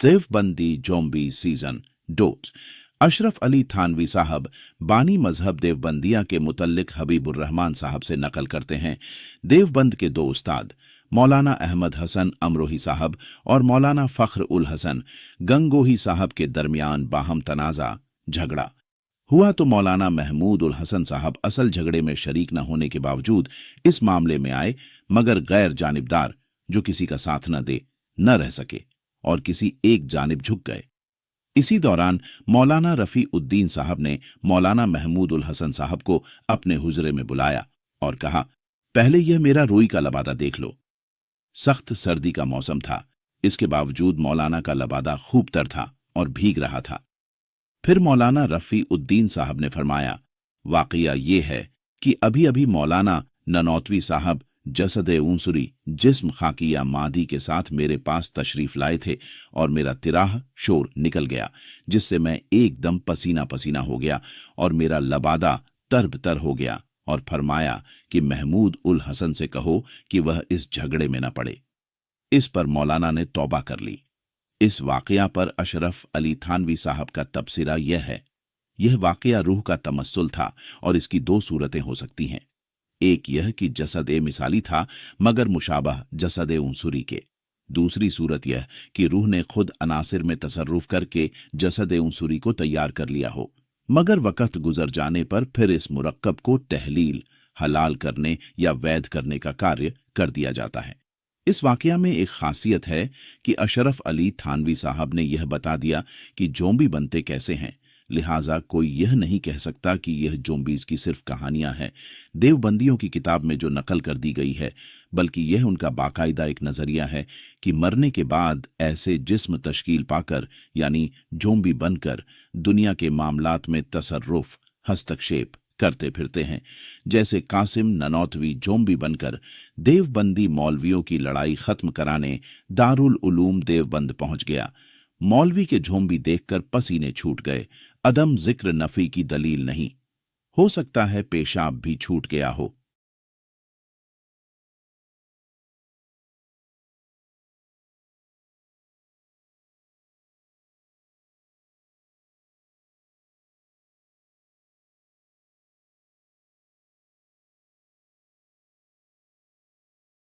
Deobandi zombie season dot. Ashraf Ali Thanvi साहब बानी मजहब देवबंदिया के मुतल्लिक हबीबुर रहमान साहब से नकल करते हैं। देवबंद के दो उस्ताद मौलाना अहमद हसन अमरोही साहब और मौलाना फख्र उल हसन गंगोही साहब के दरमियान बाहम तनाज़ा झगड़ा हुआ तो मौलाना महमूद उल हसन साहब असल झगड़े में शरीक न होने के बावजूद इस मामले में आए, मगर गैर जानिबदार जो किसी का साथ न दे न रह सके और किसी एक जानिब झुक गए। इसी दौरान मौलाना रफ़ी उद्दीन साहब ने मौलाना महमूद उल हसन साहब को अपने हुजरे में बुलाया और कहा, पहले यह मेरा रुई का लबादा देख लो। सख्त सर्दी का मौसम था, इसके बावजूद मौलाना का लबादा खूब तर था और भीग रहा था। फिर मौलाना रफ़ी उद्दीन साहब ने फरमाया, वाक़या ये है कि अभी अभी मौलाना ननौतवी साहब जसद-ए ऊंसुरी जिस्म खाकिया मादी के साथ मेरे पास तशरीफ लाए थे और मेरा तिराह शोर निकल गया, जिससे मैं एकदम पसीना पसीना हो गया और मेरा लबादा तरबतर हो गया, और फरमाया कि महमूद उल हसन से कहो कि वह इस झगड़े में न पड़े। इस पर मौलाना ने तौबा कर ली। इस वाक़या पर अशरफ अली थानवी साहब का तबसरा यह है, यह वाक़या रूह का तमस्सुल था और इसकी दो सूरतें हो सकती हैं। एक यह कि जसद-ए मिसाली था मगर मुशाबह जसद-ए उंसुरी के। दूसरी सूरत यह कि रूह ने खुद अनासिर में तसर्रुफ करके जसद-ए उंसुरी को तैयार कर लिया हो, मगर वक़्त गुजर जाने पर फिर इस मुरक्कब को तहलील हलाल करने या वैध करने का कार्य कर दिया जाता है। इस वाक़या में एक खासियत है कि अशरफ अली थानवी साहब ने यह बता दिया कि जोम्बी बनते कैसे हैं, लिहाजा कोई यह नहीं कह सकता कि यह जोम्बीज की सिर्फ कहानियां हैं, देवबंदियों की किताब में जो नकल कर दी गई है, बल्कि यह उनका बाकायदा एक नज़रिया है कि मरने के बाद ऐसे जिस्म तश्कील पाकर यानी जोम्बी बनकर दुनिया के मामलात में तसर्रुफ हस्तक्षेप करते फिरते हैं। जैसे कासिम ननौतवी जोम्बी बनकर देवबंदी मौलवियों की लड़ाई खत्म कराने दारुल उलूम देवबंद पहुंच गया। मौलवी के झोंबी देखकर पसीने छूट गए। अदम जिक्र नफी की दलील नहीं, हो सकता है पेशाब भी छूट गया हो।